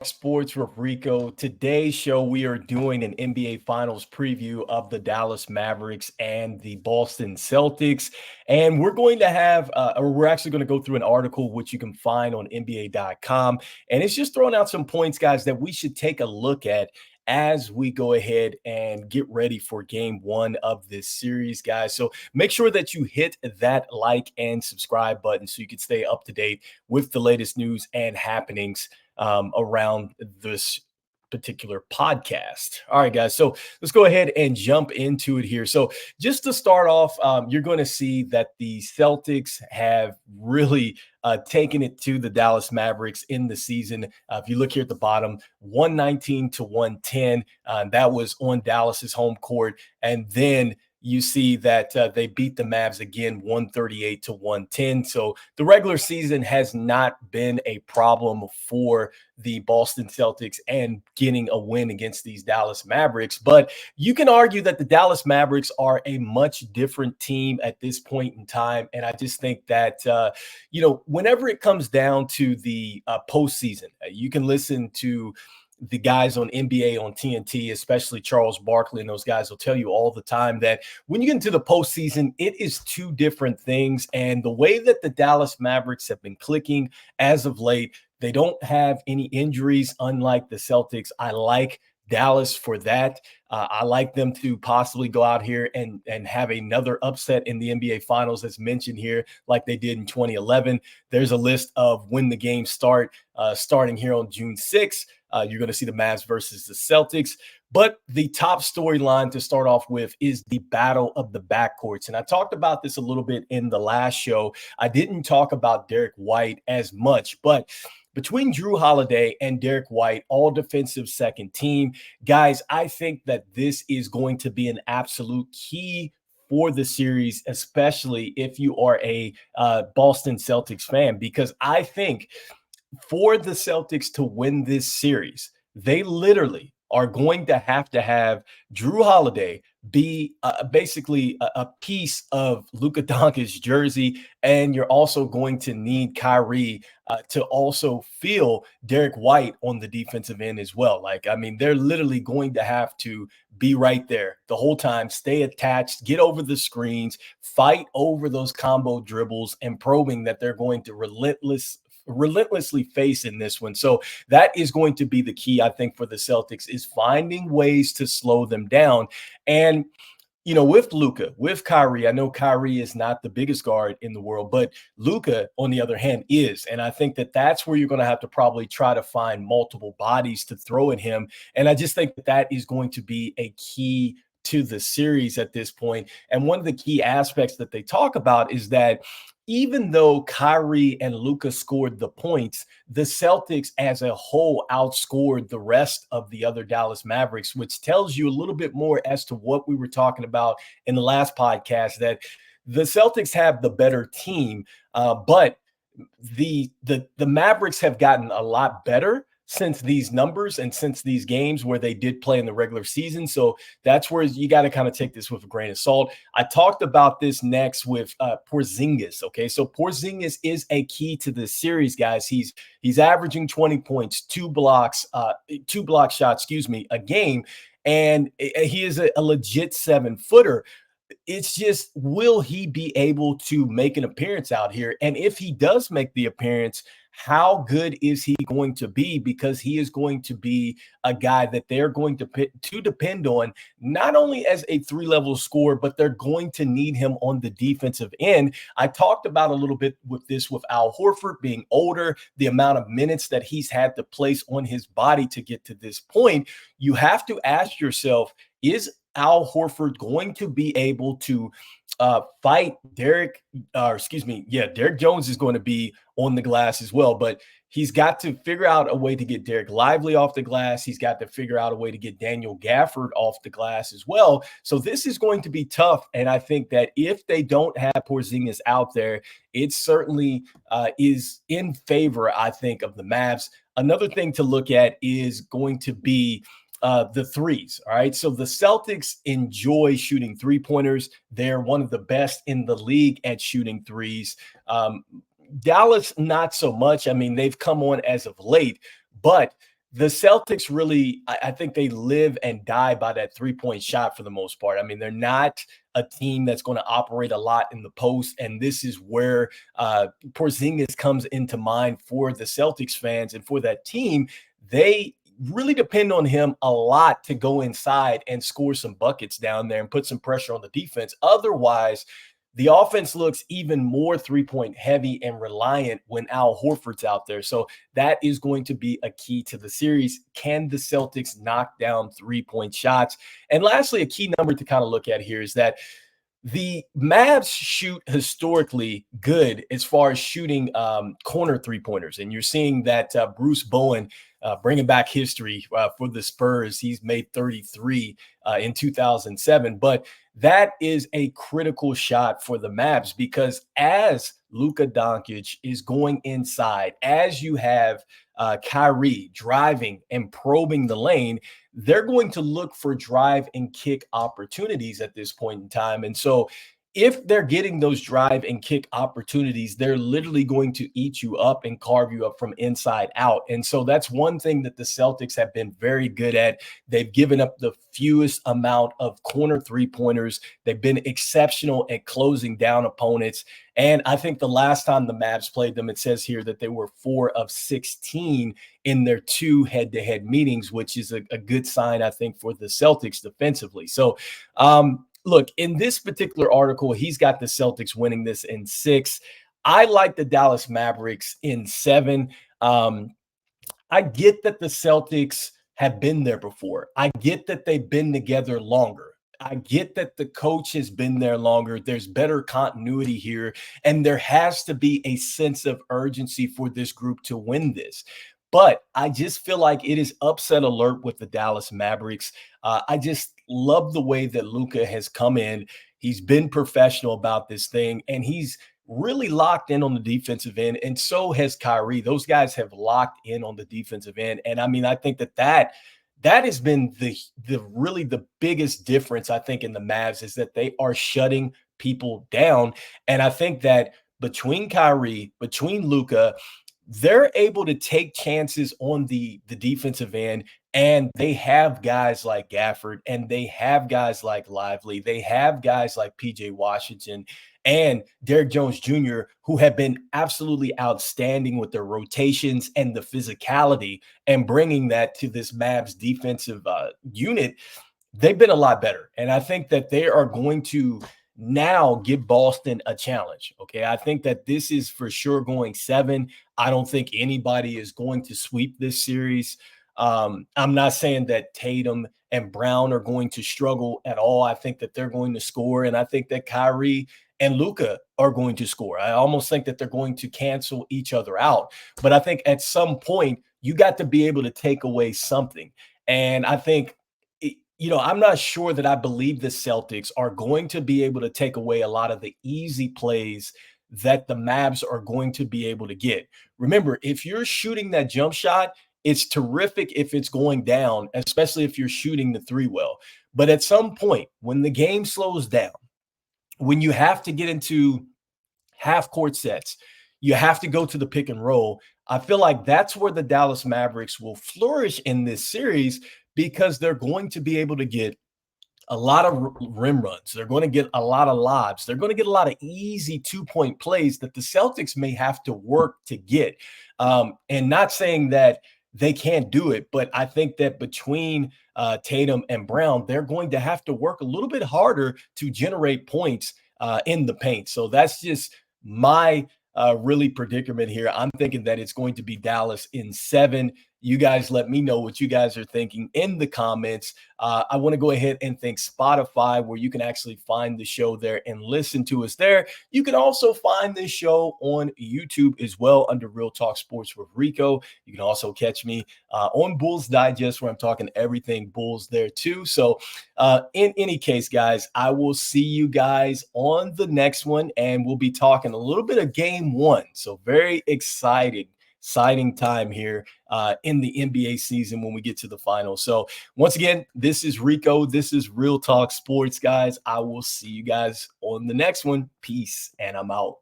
Sports with Rico. Today's show, we are doing an NBA Finals preview of the Dallas Mavericks and the Boston Celtics. And we're going to have, or we're actually going to go through an article which you can find on NBA.com. And it's just throwing out some points, guys, that we should take a look at as we go ahead and get ready for game one of this series, guys. So make sure that you hit that like and subscribe button so you can stay up to date with the latest news and happenings around this particular podcast. All right, guys. So let's go ahead and jump into it here. So just to start off, you're going to see that the Celtics have really taken it to the Dallas Mavericks in the season. If you look here at the bottom, 119 to 110. That was on Dallas's home court. And then you see that they beat the Mavs again, 138 to 110. So the regular season has not been a problem for the Boston Celtics and getting a win against these Dallas Mavericks. But you can argue that the Dallas Mavericks are a much different team at this point in time. And I just think that, whenever it comes down to the postseason, you can listen to the guys on NBA on TNT, especially Charles Barkley, and those guys will tell you all the time that when you get into the postseason, it is two different things. And the way that the Dallas Mavericks have been clicking as of late, they don't have any injuries, unlike the Celtics. I like Dallas for that. I like them to possibly go out here and have another upset in the NBA Finals, as mentioned here, like they did in 2011. There's a list of when the games start, starting here on June 6th. You're going to see the Mavs versus the Celtics. But the top storyline to start off with is the battle of the backcourts. And I talked about this a little bit in the last show. I didn't talk about Derek White as much, but between Drew Holiday and Derek White, all defensive second team, guys, I think that this is going to be an absolute key for the series, especially if you are a Boston Celtics fan, because I think for the Celtics to win this series, they literally are going to have Drew Holiday be basically a piece of Luka Doncic's jersey, and you're also going to need Kyrie to also feel Derek White on the defensive end as well. They're literally going to have to be right there the whole time, stay attached, get over the screens, fight over those combo dribbles and probing that they're going to relentlessly face in this one. So that is going to be the key, I think, for the Celtics, is finding ways to slow them down. And with Luka, with Kyrie, I know Kyrie is not the biggest guard in the world, but Luka, on the other hand, is. And I think that that's where you're going to have to probably try to find multiple bodies to throw at him. And I just think that that is going to be a key to the series at this point. And one of the key aspects that they talk about is that even though Kyrie and Luka scored the points, the Celtics as a whole outscored the rest of the other Dallas Mavericks, which tells you a little bit more as to what we were talking about in the last podcast, that the Celtics have the better team, but the Mavericks have gotten a lot better since these numbers and since these games where they did play in the regular season. So that's where you got to kind of take this with a grain of salt. I talked about this next with Porzingis. Okay, so Porzingis is a key to this series, guys. He's averaging 20 points, two block shots, a game, and he is a legit 7-footer. It's just, will he be able to make an appearance out here? And if he does make the appearance, how good is he going to be? Because he is going to be a guy that they're going to depend on, not only as a three-level scorer, but they're going to need him on the defensive end. I talked about a little bit with this with Al Horford being older, the amount of minutes that he's had to place on his body to get to this point. You have to ask yourself, is Al Horford going to be able to fight Derek Jones is going to be on the glass as well, but he's got to figure out a way to get Derek Lively off the glass. He's got to figure out a way to get Daniel Gafford off the glass as well. So this is going to be tough. And I think that if they don't have Porzingis out there, it certainly is in favor, I think, of the Mavs. Another thing to look at is going to be the threes. All right. So the Celtics enjoy shooting 3-pointers. They're one of the best in the league at shooting threes. Dallas, not so much. I mean, they've come on as of late, but The Celtics really, I think they live and die by that 3-point shot for the most part. I mean, they're not a team that's going to operate a lot in the post, and this is where Porzingis comes into mind for the Celtics fans and for that team. They really depend on him a lot to go inside and score some buckets down there and put some pressure on the defense. Otherwise, the offense looks even more 3-point heavy and reliant when Al Horford's out there. So that is going to be a key to the series. Can the Celtics knock down 3-point shots? And lastly, a key number to kind of look at here is that the Mavs shoot historically good as far as shooting corner three-pointers. And you're seeing that Bruce Bowen bringing back history for the Spurs. He's made 33 in 2007. But that is a critical shot for the Mavs because as Luka Doncic is going inside, as you have Kyrie driving and probing the lane, they're going to look for drive and kick opportunities at this point in time. And so if they're getting those drive and kick opportunities, they're literally going to eat you up and carve you up from inside out. And so that's one thing that the Celtics have been very good at. They've given up the fewest amount of corner three-pointers. They've been exceptional at closing down opponents. And I think the last time the Mavs played them, it says here that they were 4 of 16 in their 2 head-to-head meetings, which is a good sign, I think, for the Celtics defensively. So, look, in this particular article, he's got the Celtics winning this in 6. I like the Dallas Mavericks in 7. I get that the Celtics have been there before. I get that they've been together longer. I get that the coach has been there longer. There's better continuity here, and there has to be a sense of urgency for this group to win this. But I just feel like it is upset alert with the Dallas Mavericks. I just love the way that Luka has come in. He's been professional about this thing, and he's really locked in on the defensive end, and so has Kyrie. Those guys have locked in on the defensive end, and I mean, I think that has been the really the biggest difference, I think, in the Mavs is that they are shutting people down, and I think that between Kyrie, between Luka, they're able to take chances on the defensive end, and they have guys like Gafford, and they have guys like Lively, they have guys like PJ Washington and Derrick Jones Jr., who have been absolutely outstanding with their rotations and the physicality and bringing that to this Mavs defensive unit. They've been a lot better, and I think that they are going to now give Boston a challenge. Okay. I think that this is for sure going 7. I don't think anybody is going to sweep this series. I'm not saying that Tatum and Brown are going to struggle at all. I think that they're going to score, and I think that Kyrie and Luka are going to score. I almost think that they're going to cancel each other out. But I think at some point, you got to be able to take away something. And I think I'm not sure that I believe the Celtics are going to be able to take away a lot of the easy plays that the Mavs are going to be able to get. Remember, if you're shooting that jump shot, it's terrific if it's going down, especially if you're shooting the 3 well. But at some point, when the game slows down, when you have to get into half court sets, you have to go to the pick and roll. I feel like that's where the Dallas Mavericks will flourish in this series because they're going to be able to get a lot of rim runs. They're going to get a lot of lobs. They're going to get a lot of easy 2-point plays that the Celtics may have to work to get. And not saying that they can't do it, but I think that between Tatum and Brown, they're going to have to work a little bit harder to generate points in the paint. So that's just my really predicament here. I'm thinking that it's going to be Dallas in 7. You guys let me know what you guys are thinking in the comments. I want to go ahead and thank Spotify, where you can actually find the show there and listen to us there. You can also find this show on YouTube as well under Real Talk Sports with Rico. You can also catch me on Bulls Digest, where I'm talking everything Bulls there too. So in any case, guys, I will see you guys on the next one, and we'll be talking a little bit of game 1. So very exciting time here in the NBA season when we get to the finals. So once again, this is Rico. This is Real Talk Sports, guys. I will see you guys on the next one. Peace, and I'm out.